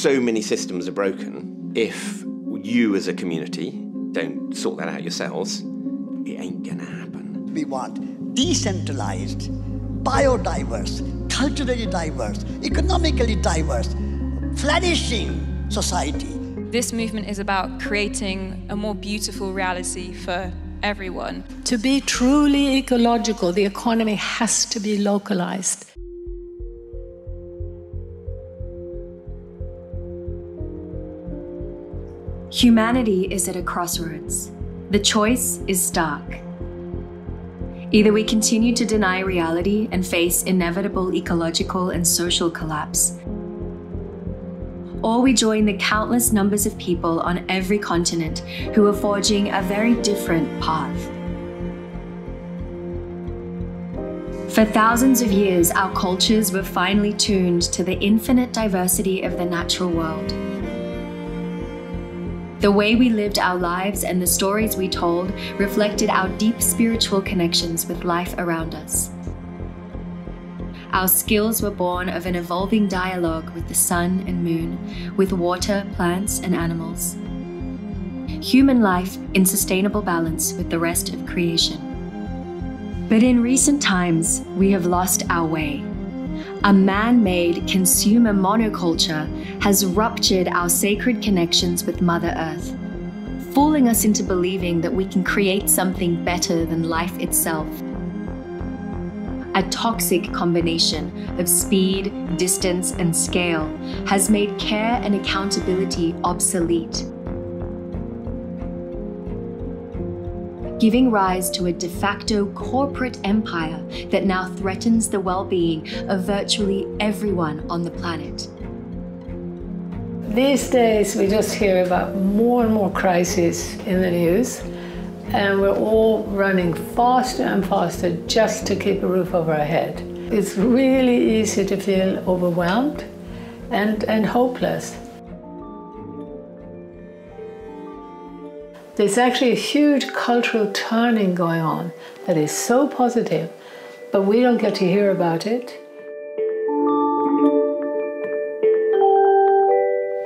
so many systems are broken, if you as a community don't sort that out yourselves, it ain't gonna happen. We want decentralized, biodiverse, culturally diverse, economically diverse, flourishing society. This movement is about creating a more beautiful reality for everyone. To be truly ecological, the economy has to be localized. Humanity is at a crossroads. The choice is stark. Either we continue to deny reality and face inevitable ecological and social collapse, or we join the countless numbers of people on every continent who are forging a very different path. For thousands of years, our cultures were finely tuned to the infinite diversity of the natural world. The way we lived our lives and the stories we told reflected our deep spiritual connections with life around us. Our skills were born of an evolving dialogue with the sun and moon, with water, plants, and animals. Human life in sustainable balance with the rest of creation. But in recent times, we have lost our way. A man-made consumer monoculture has ruptured our sacred connections with Mother Earth, fooling us into believing that we can create something better than life itself. A toxic combination of speed, distance, and scale has made care and accountability obsolete, giving rise to a de facto corporate empire that now threatens the well-being of virtually everyone on the planet. These days, we just hear about more and more crises in the news, and we're all running faster and faster just to keep a roof over our head. It's really easy to feel overwhelmed and hopeless. There's actually a huge cultural turning going on that is so positive, but we don't get to hear about it.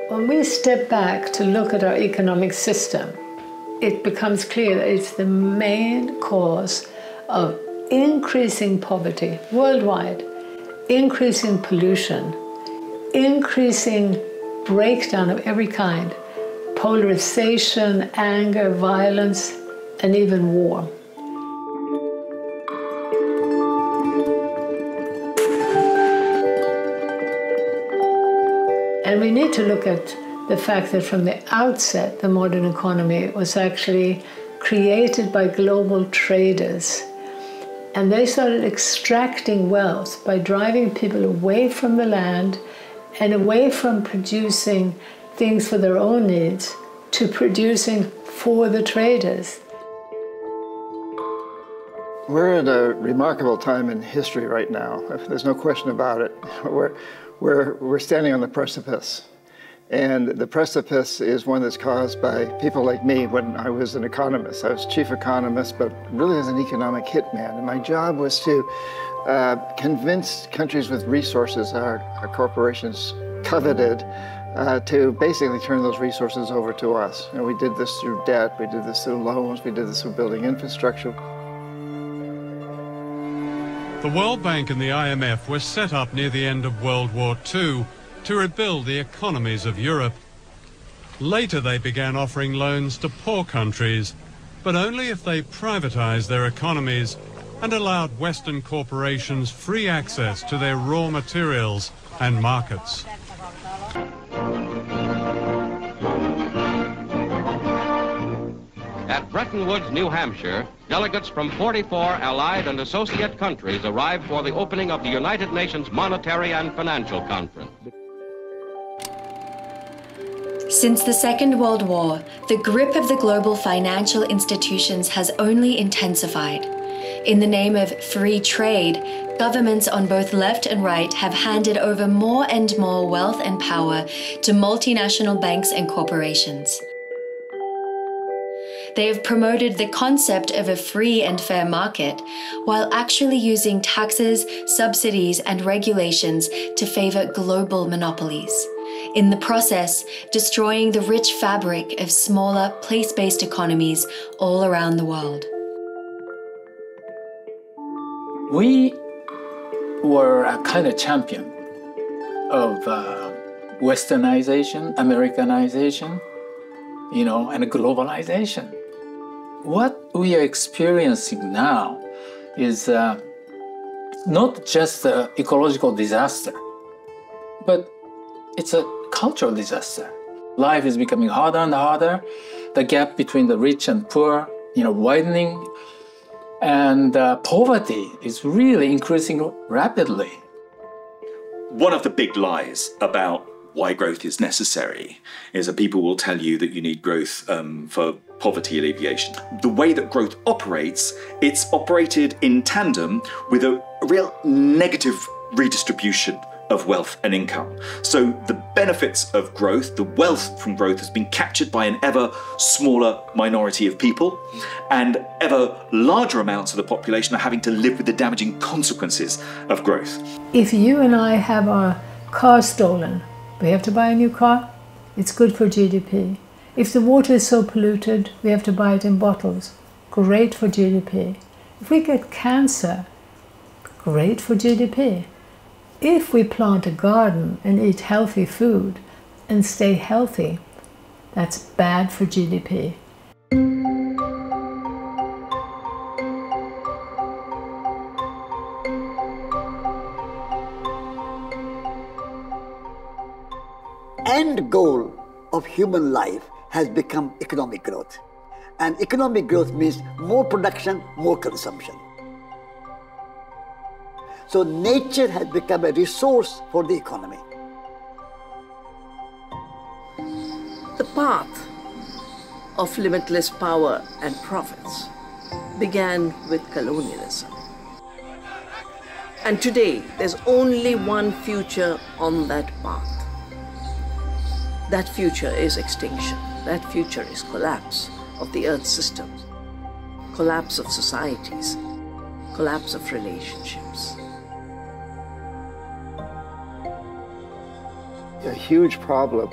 When we step back to look at our economic system, it becomes clear that it's the main cause of increasing poverty worldwide, increasing pollution, increasing breakdown of every kind, polarization, anger, violence, and even war. And we need to look at the fact that from the outset, the modern economy was actually created by global traders. And they started extracting wealth by driving people away from the land and away from producing things for their own needs to producing for the traders. We're at a remarkable time in history right now. There's no question about it. We're standing on the precipice. And the precipice is one that's caused by people like me when I was an economist. I was chief economist, but really as an economic hitman. And my job was to convince countries with resources, our corporations coveted, to basically turn those resources over to us. And we did this through debt, we did this through loans, we did this through building infrastructure. The World Bank and the IMF were set up near the end of World War II to rebuild the economies of Europe. Later they began offering loans to poor countries, but only if they privatized their economies and allowed Western corporations free access to their raw materials and markets. At Bretton Woods, New Hampshire, delegates from 44 allied and associate countries arrived for the opening of the United Nations Monetary and Financial Conference. Since the Second World War, the grip of the global financial institutions has only intensified. In the name of free trade, governments on both left and right have handed over more and more wealth and power to multinational banks and corporations. They have promoted the concept of a free and fair market, while actually using taxes, subsidies, and regulations to favor global monopolies. in the process destroying the rich fabric of smaller, place-based economies all around the world. We were a kind of champion of Westernization, Americanization, and globalization. What we are experiencing now is not just an ecological disaster, but it's a cultural disaster. Life is becoming harder and harder. The gap between the rich and poor, widening. And poverty is really increasing rapidly. One of the big lies about why growth is necessary is that people will tell you that you need growth for poverty alleviation. The way that growth operates, it's operated in tandem with a real negative redistribution of wealth and income. So the benefits of growth, the wealth from growth, has been captured by an ever smaller minority of people, and ever larger amounts of the population are having to live with the damaging consequences of growth. If you and I have our car stolen, we have to buy a new car, it's good for GDP. If the water is so polluted, we have to buy it in bottles, great for GDP. If we get cancer, great for GDP. If we plant a garden and eat healthy food and stay healthy, that's bad for GDP. End goal of human life has become economic growth. And economic growth means more production, more consumption. So nature has become a resource for the economy. The path of limitless power and profits began with colonialism. And today, there's only one future on that path. That future is extinction. That future is collapse of the Earth system, collapse of societies, collapse of relationships. A huge problem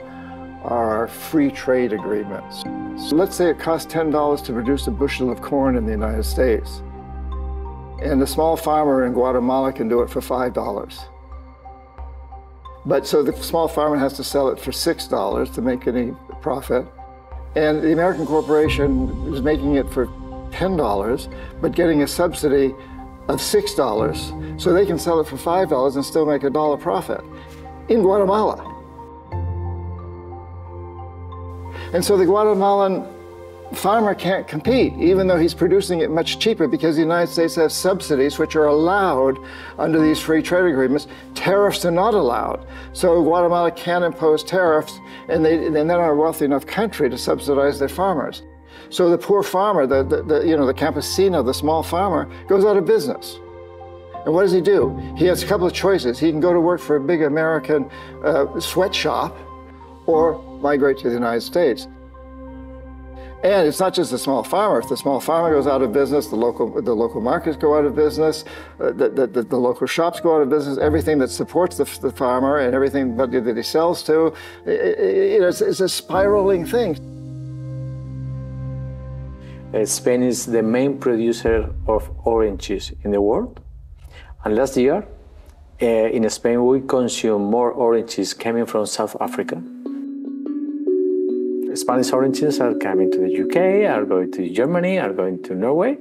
are our free trade agreements. So let's say it costs $10 to produce a bushel of corn in the United States, and the small farmer in Guatemala can do it for $5. But so the small farmer has to sell it for $6 to make any profit, and the American corporation is making it for $10, but getting a subsidy of $6, so they can sell it for $5 and still make $1 profit in Guatemala. And so the Guatemalan farmer can't compete, even though he's producing it much cheaper, because the United States has subsidies which are allowed under these free trade agreements. Tariffs are not allowed. So Guatemala can't impose tariffs, and they're not a wealthy enough country to subsidize their farmers. So the poor farmer, the campesino, the small farmer, goes out of business. And what does he do? He has a couple of choices. He can go to work for a big American sweatshop, or migrate to the United States. And it's not just the small farmer. If the small farmer goes out of business, the local markets go out of business, the local shops go out of business, everything that supports the farmer and everything that he sells to, it's a spiraling thing. Spain is the main producer of oranges in the world. And last year, in Spain, we consume more oranges coming from South Africa. Spanish oranges are coming to the UK, are going to Germany, are going to Norway,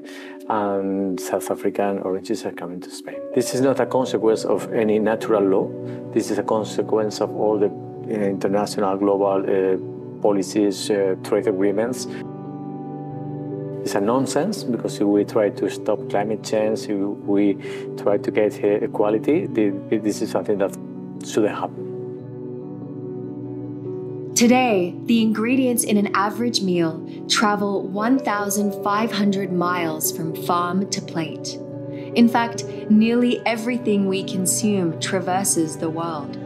and South African oranges are coming to Spain. This is not a consequence of any natural law. This is a consequence of all the international global policies, trade agreements. It's a nonsense, because if we try to stop climate change, if we try to get equality, this is something that shouldn't happen. Today, the ingredients in an average meal travel 1,500 miles from farm to plate. In fact, nearly everything we consume traverses the world.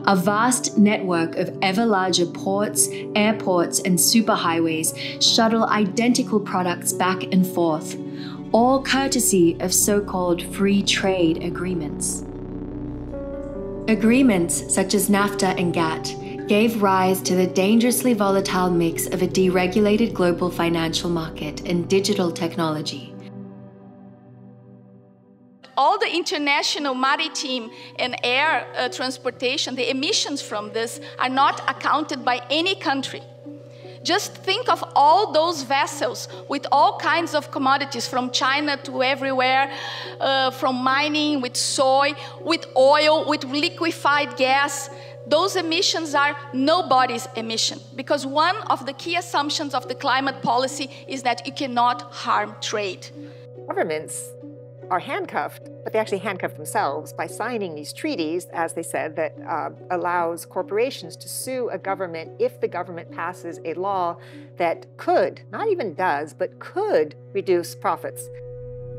a vast network of ever larger ports, airports, and superhighways shuttle identical products back and forth, all courtesy of so-called free trade agreements. Agreements such as NAFTA and GATT gave rise to the dangerously volatile mix of a deregulated global financial market and digital technology. All the international maritime and air transportation, the emissions from this are not accounted by any country. Just think of all those vessels with all kinds of commodities from China to everywhere, from mining, with soy, with oil, with liquefied gas. Those emissions are nobody's emission, because one of the key assumptions of the climate policy is that you cannot harm trade. Governments are handcuffed, but they actually handcuff themselves by signing these treaties, as they said, that allows corporations to sue a government if the government passes a law that could, not even does, but could reduce profits.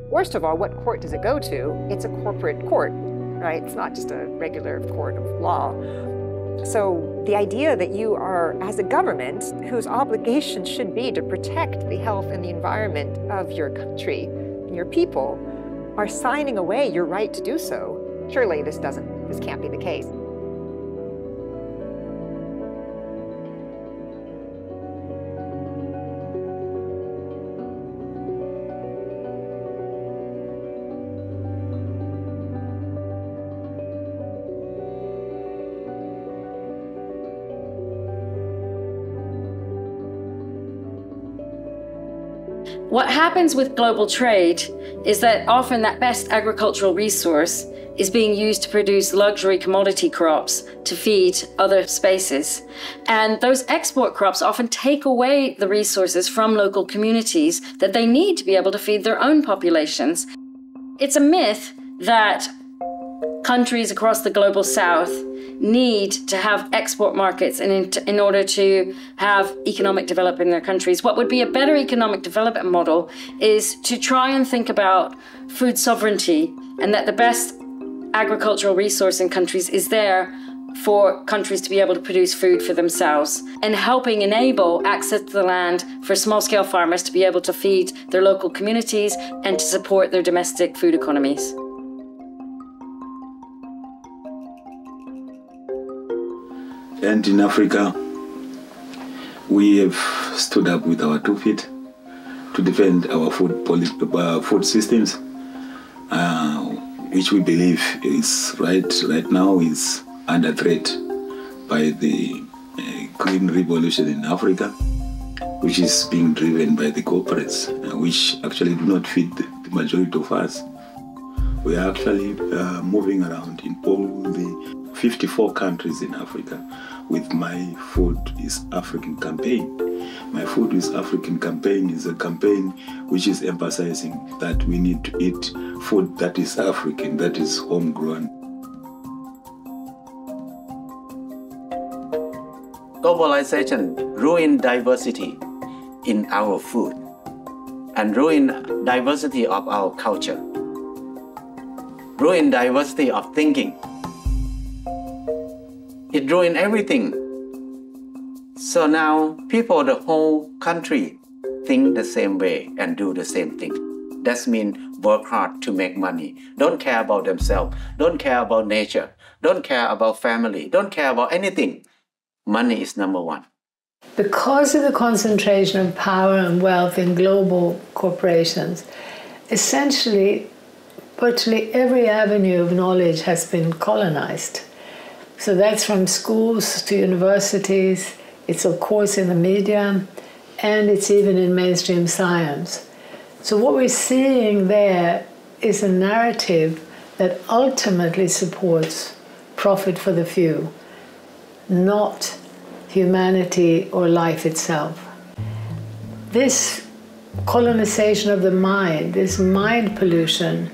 Worst of all, what court does it go to? It's a corporate court, right? It's not just a regular court of law. So the idea that you are, as a government, whose obligation should be to protect the health and the environment of your country and your people, are signing away your right to do so. Surely this can't be the case. What happens with global trade is that often that best agricultural resource is being used to produce luxury commodity crops to feed other spaces. And those export crops often take away the resources from local communities that they need to be able to feed their own populations. It's a myth that countries across the global south need to have export markets in order to have economic development in their countries. What would be a better economic development model is to try and think about food sovereignty, and that the best agricultural resource in countries is there for countries to be able to produce food for themselves, and helping enable access to the land for small-scale farmers to be able to feed their local communities and to support their domestic food economies. And in Africa, we have stood up with our 2 feet to defend our food systems, which we believe is right now is under threat by the green revolution in Africa, which is being driven by the corporates, which actually do not feed the majority of us. We are actually moving around in all the 54 countries in Africa with My Food is African campaign. My Food is African campaign is a campaign which is emphasizing that we need to eat food that is African, that is homegrown. Globalization ruined diversity in our food and ruined diversity of our culture, ruined diversity of thinking. It ruined everything. So now people, the whole country, think the same way and do the same thing. That means work hard to make money. Don't care about themselves. Don't care about nature. Don't care about family. Don't care about anything. Money is number one. Because of the concentration of power and wealth in global corporations, essentially, virtually every avenue of knowledge has been colonized. So that's from schools to universities, it's of course in the media, and it's even in mainstream science. So what we're seeing there is a narrative that ultimately supports profit for the few, not humanity or life itself. This colonization of the mind, this mind pollution,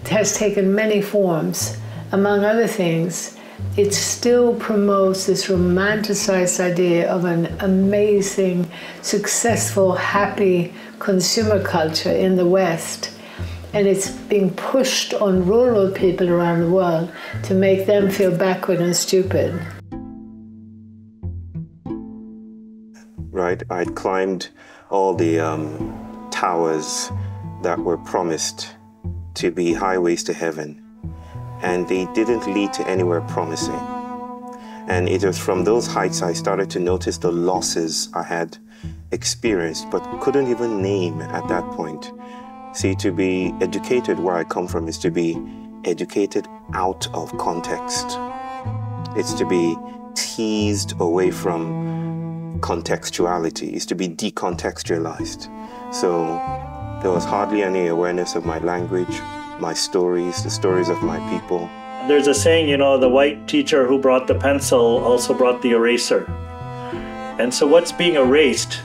has taken many forms. Among other things, it still promotes this romanticized idea of an amazing, successful, happy consumer culture in the West. And it's being pushed on rural people around the world to make them feel backward and stupid. Right, I'd climbed all the towers that were promised to be highways to heaven, and they didn't lead to anywhere promising. And it was from those heights I started to notice the losses I had experienced, but couldn't even name at that point. See, to be educated where I come from is to be educated out of context. It's to be teased away from contextuality. It's to be decontextualized. So there was hardly any awareness of my language, my stories, the stories of my people. There's a saying, you know, the white teacher who brought the pencil also brought the eraser. And so what's being erased?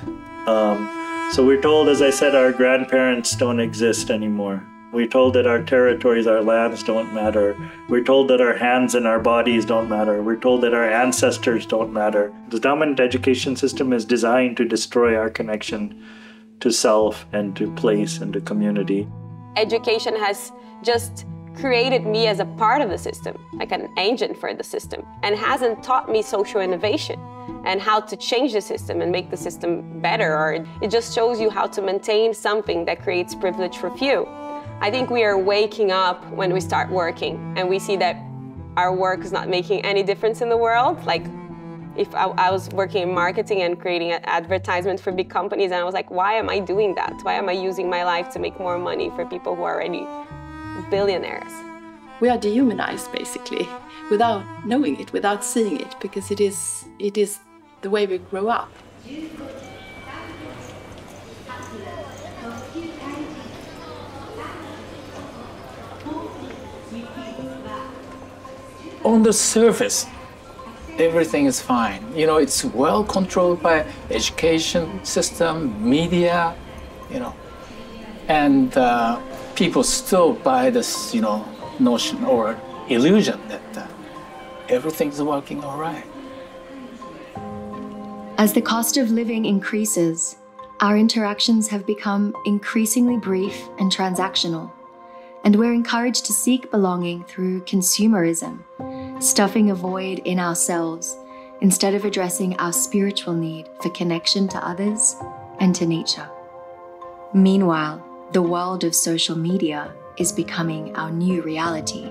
So we're told, as I said, our grandparents don't exist anymore. We're told that our territories, our lands don't matter. We're told that our hands and our bodies don't matter. We're told that our ancestors don't matter. The dominant education system is designed to destroy our connection to self and to place and to community. Education has just created me as a part of the system, like an agent for the system, and hasn't taught me social innovation and how to change the system and make the system better, or it just shows you how to maintain something that creates privilege for few. I think we are waking up when we start working and we see that our work is not making any difference in the world. Like if I was working in marketing and creating an advertisement for big companies, and I was like, why am I doing that? Why am I using my life to make more money for people who are already billionaires? We are dehumanized, basically, without knowing it, without seeing it, because it is the way we grow up. On the surface, everything is fine. You know, it's well controlled by education system, media, you know, and people still buy this, you know, notion or illusion that everything's working all right. As the cost of living increases, our interactions have become increasingly brief and transactional, and we're encouraged to seek belonging through consumerism, stuffing a void in ourselves instead of addressing our spiritual need for connection to others and to nature. Meanwhile, the world of social media is becoming our new reality,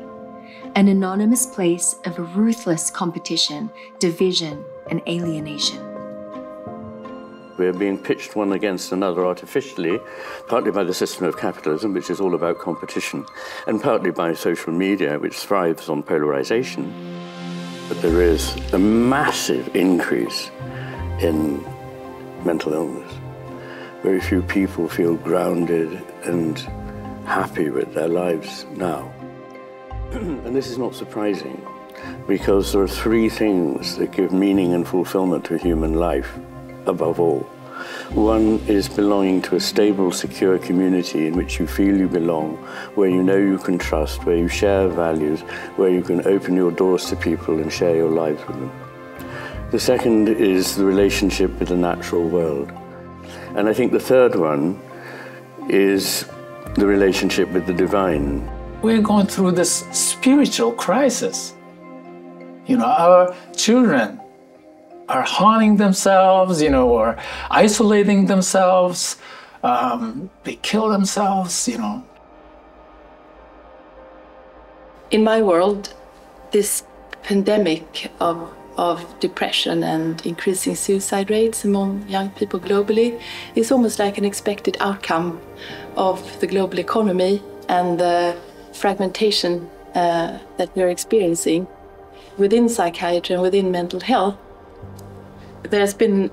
an anonymous place of ruthless competition, division, and alienation. We're being pitched one against another artificially, partly by the system of capitalism, which is all about competition, and partly by social media, which thrives on polarization. But there is a massive increase in mental illness. Very few people feel grounded and happy with their lives now. And this is not surprising, because there are three things that give meaning and fulfillment to human life, above all. One is belonging to a stable, secure community in which you feel you belong, where you know you can trust, where you share values, where you can open your doors to people and share your lives with them. The second is the relationship with the natural world. And I think the third one is the relationship with the divine. We're going through this spiritual crisis. You know, our children are harming themselves, you know, or isolating themselves. They kill themselves, you know. In my world, this pandemic of depression and increasing suicide rates among young people globally is almost like an expected outcome of the global economy and the fragmentation that we're experiencing within psychiatry and within mental health. There's been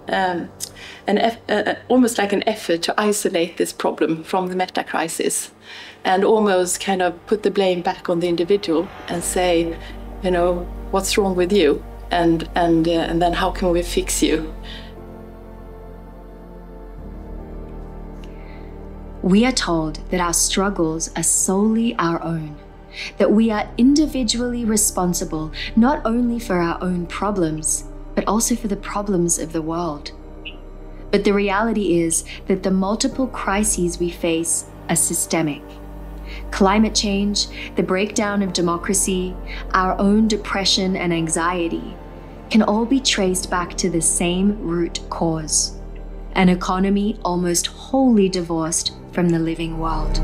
almost like an effort to isolate this problem from the meta-crisis and almost kind of put the blame back on the individual and say, you know, what's wrong with you? And then how can we fix you? We are told that our struggles are solely our own, that we are individually responsible not only for our own problems, but also for the problems of the world. But the reality is that the multiple crises we face are systemic, climate change, the breakdown of democracy, our own depression and anxiety can all be traced back to the same root cause: an economy almost wholly divorced from the living world.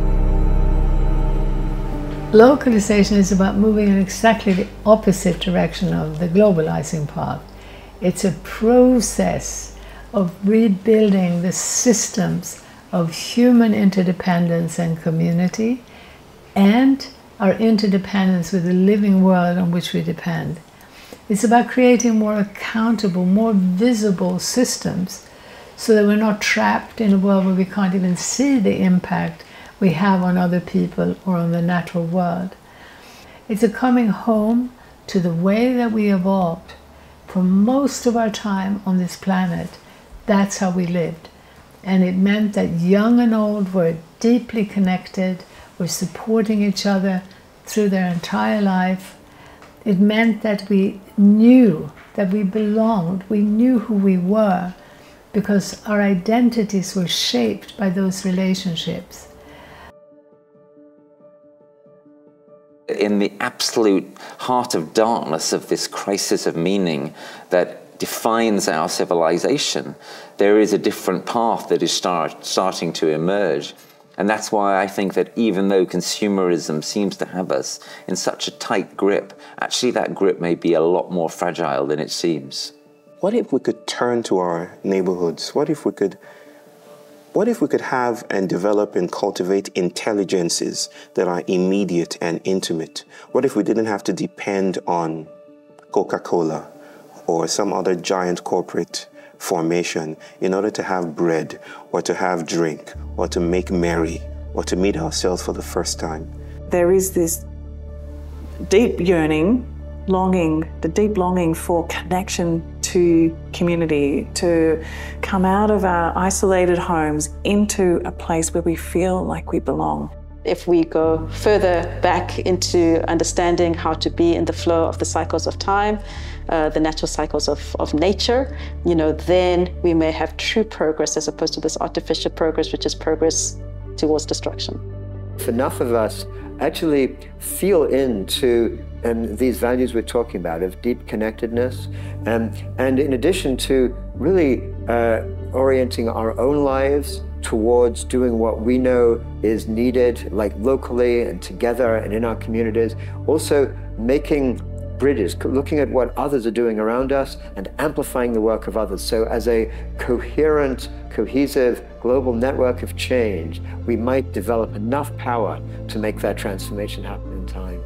Localization is about moving in exactly the opposite direction of the globalizing path. It's a process of rebuilding the systems of human interdependence and community, and our interdependence with the living world on which we depend. It's about creating more accountable, more visible systems so that we're not trapped in a world where we can't even see the impact we have on other people or on the natural world. It's a coming home to the way that we evolved for most of our time on this planet. That's how we lived. And it meant that young and old were deeply connected, were supporting each other through their entire life. It meant that we knew that we belonged, we knew who we were, because our identities were shaped by those relationships. In the absolute heart of darkness of this crisis of meaning that defines our civilization, there is a different path that is starting to emerge. And that's why I think that even though consumerism seems to have us in such a tight grip, actually that grip may be a lot more fragile than it seems. What if we could turn to our neighborhoods? What if we could have and develop and cultivate intelligences that are immediate and intimate? What if we didn't have to depend on Coca-Cola or some other giant corporate formation in order to have bread or to have drink or to make merry or to meet ourselves for the first time? There is this deep yearning, longing, the deep longing for connection to community, to come out of our isolated homes into a place where we feel like we belong. If we go further back into understanding how to be in the flow of the cycles of time, the natural cycles of nature, then we may have true progress as opposed to this artificial progress, which is progress towards destruction. If enough of us actually feel into these values we're talking about of deep connectedness, and in addition to really orienting our own lives towards doing what we know is needed, like locally and together and in our communities, also making bridges, looking at what others are doing around us and amplifying the work of others. So as a coherent, cohesive global network of change, we might develop enough power to make that transformation happen in time.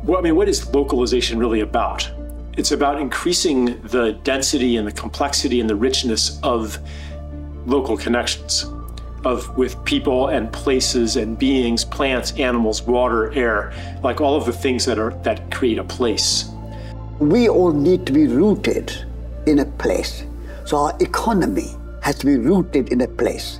Well, I mean, what is localization really about? It's about increasing the density and the complexity and the richness of local connections, with people and places and beings, plants, animals, water, air, like all of the things that create a place. We all need to be rooted in a place. So our economy has to be rooted in a place.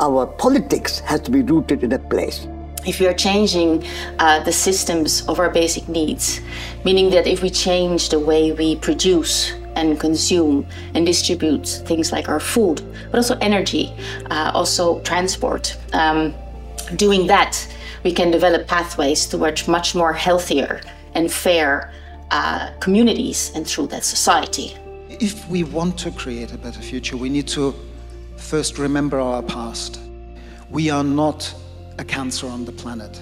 Our politics has to be rooted in a place. If we are changing the systems of our basic needs, meaning that if we change the way we produce and consume and distribute things like our food, but also energy, also transport, doing that, we can develop pathways towards much more healthier and fair communities and through that society. If we want to create a better future, we need to first remember our past. We are not a cancer on the planet.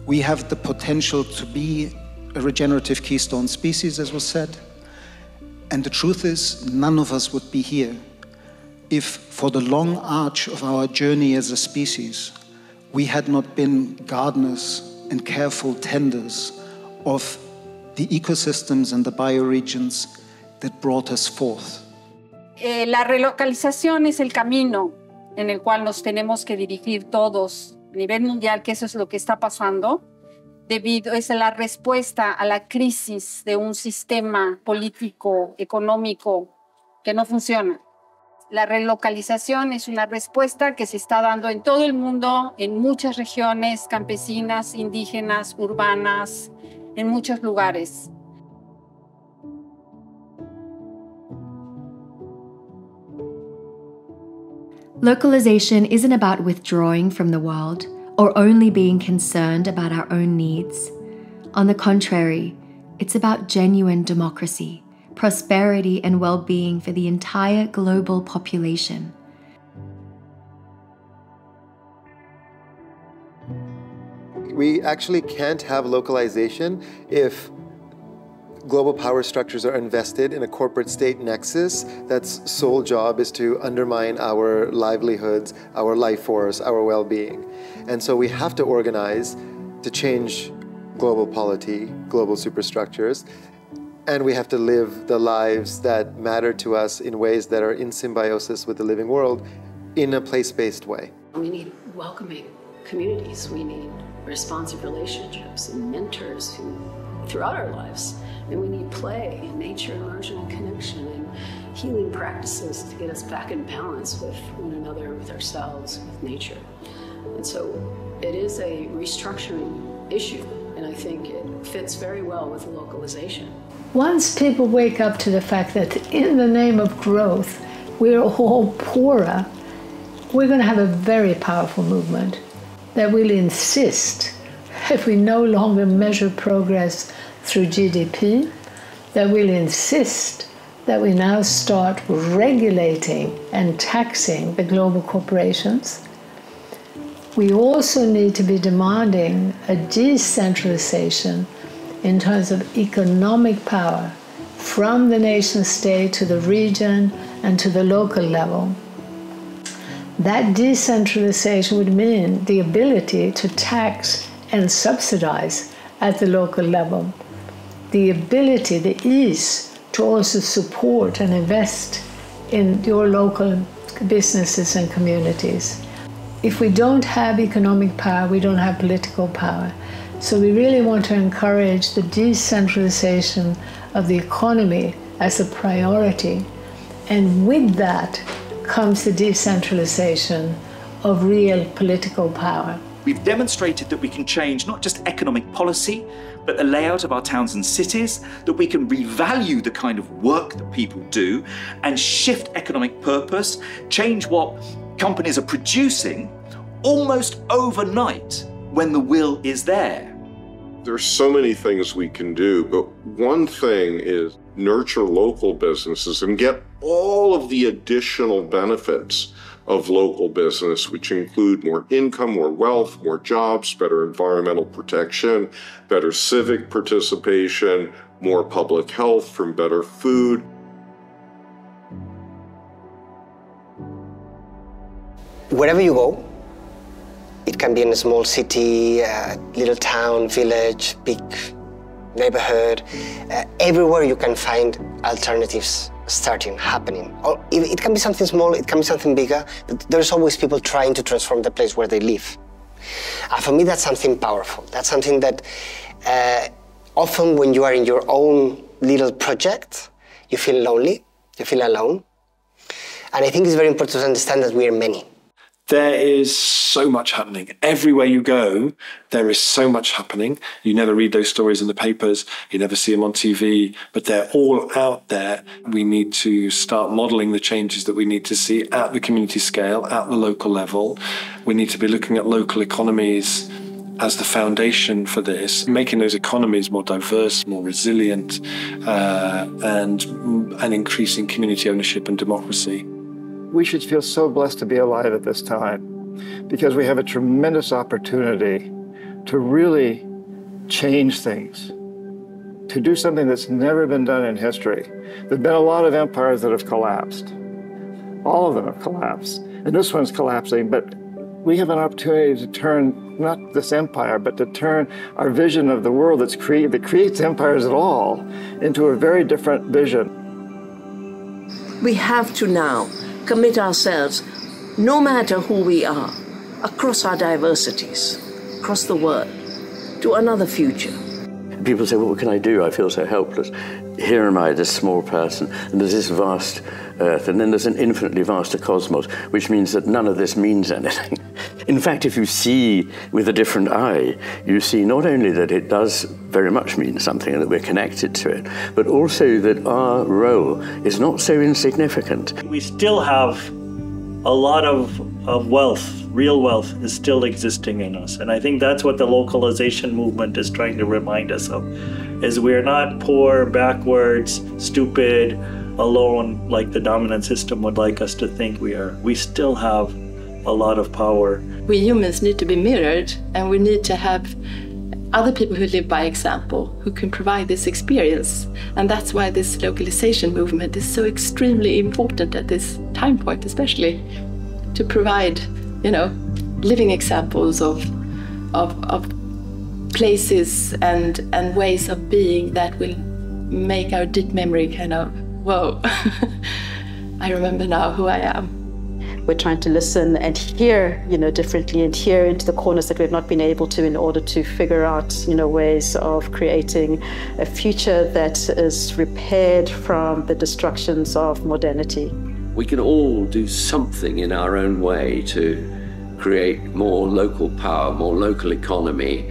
We have the potential to be a regenerative keystone species, as was said. And the truth is, none of us would be here if, for the long arch of our journey as a species, we had not been gardeners and careful tenders of the ecosystems and the bioregions that brought us forth. La relocalización es el camino en el cual nos tenemos que dirigir todos a nivel mundial, que eso es lo que está pasando. Es la respuesta a la crisis de un sistema político, económico que no funciona. La relocalización es una respuesta que se está dando en todo el mundo, en muchas regiones campesinas, indígenas, urbanas, en muchos lugares. Localization isn't about withdrawing from the world or only being concerned about our own needs. On the contrary, it's about genuine democracy, prosperity and well-being for the entire global population. We actually can't have localization if global power structures are invested in a corporate state nexus that's sole job is to undermine our livelihoods, our life force, our well-being. And so we have to organize to change global polity, global superstructures, and we have to live the lives that matter to us in ways that are in symbiosis with the living world in a place-based way. We need welcoming communities. We need responsive relationships and mentors throughout our lives. And we need play and nature and marginal connection and healing practices to get us back in balance with one another, with ourselves, with nature. And so it is a restructuring issue, and I think it fits very well with localization. Once people wake up to the fact that in the name of growth, we're all poorer, we're going to have a very powerful movement that will insist, if we no longer measure progress through GDP, that will insist that we now start regulating and taxing the global corporations. We also need to be demanding a decentralization in terms of economic power from the nation state to the region and to the local level. That decentralization would mean the ability to tax and subsidize at the local level, the ability, the ease to also support and invest in your local businesses and communities. If we don't have economic power, we don't have political power. So we really want to encourage the decentralization of the economy as a priority. And with that comes the decentralization of real political power. We've demonstrated that we can change not just economic policy, but the layout of our towns and cities, that we can revalue the kind of work that people do and shift economic purpose, change what companies are producing almost overnight when the will is there. There's so many things we can do, but one thing is nurture local businesses and get all of the additional benefits of local business, which include more income, more wealth, more jobs, better environmental protection, better civic participation, more public health from better food. Wherever you go, it can be in a small city, little town, village, big neighborhood, everywhere you can find alternatives happening. Or it can be something small, it can be something bigger, but there's always people trying to transform the place where they live. For me, that's something powerful. That's something that often when you are in your own little project, you feel lonely, you feel alone. And I think it's very important to understand that we are many. There is so much happening. Everywhere you go, there is so much happening. You never read those stories in the papers, you never see them on TV, but they're all out there. We need to start modeling the changes that we need to see at the community scale, at the local level. We need to be looking at local economies as the foundation for this, making those economies more diverse, more resilient, and increasing community ownership and democracy. We should feel so blessed to be alive at this time because we have a tremendous opportunity to really change things, to do something that's never been done in history. There have been a lot of empires that have collapsed. All of them have collapsed, and this one's collapsing, but we have an opportunity to turn not this empire, but to turn our vision of the world that creates empires at all into a very different vision. We have to now commit ourselves, no matter who we are, across our diversities, across the world, to another future. People say, well, what can I do? I feel so helpless. Here am I, this small person, and there's this vast earth, and then there's an infinitely vaster cosmos, which means that none of this means anything. In fact, if you see with a different eye, you see not only that it does very much mean something and that we're connected to it, but also that our role is not so insignificant. We still have a lot of wealth real wealth is still existing in us. And I think that's what the localization movement is trying to remind us of, is we're not poor, backwards, stupid, alone like the dominant system would like us to think we are. We still have a lot of power. We humans need to be mirrored, and we need to have other people who live by example, who can provide this experience. And that's why this localization movement is so extremely important at this time point, especially to provide, living examples of places and ways of being that will make our deep memory kind of, whoa, I remember now who I am. We're trying to listen and hear, differently, and hear into the corners that we've not been able to, in order to figure out, ways of creating a future that is repaired from the destructions of modernity. We can all do something in our own way to create more local power, more local economy,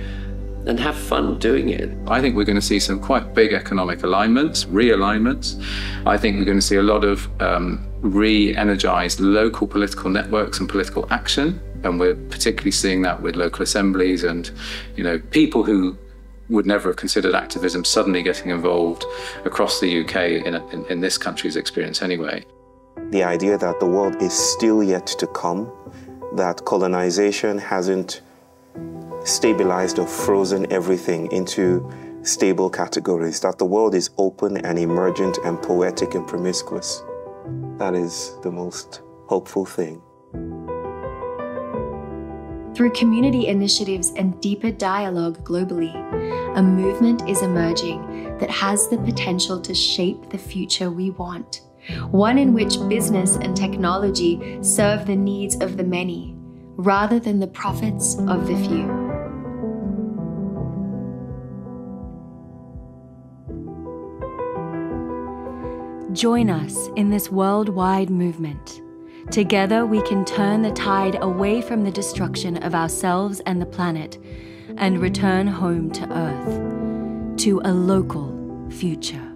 and have fun doing it. I think we're going to see some quite big economic alignments, realignments. I think we're going to see a lot of re-energized local political networks and political action, and we're particularly seeing that with local assemblies and people who would never have considered activism suddenly getting involved across the UK in this country's experience anyway. The idea that the world is still yet to come, that colonization hasn't stabilized or frozen everything into stable categories, that the world is open and emergent and poetic and promiscuous. That is the most hopeful thing. Through community initiatives and deeper dialogue globally, a movement is emerging that has the potential to shape the future we want. One in which business and technology serve the needs of the many, rather than the profits of the few. Join us in this worldwide movement. Together we can turn the tide away from the destruction of ourselves and the planet and return home to Earth, to a local future.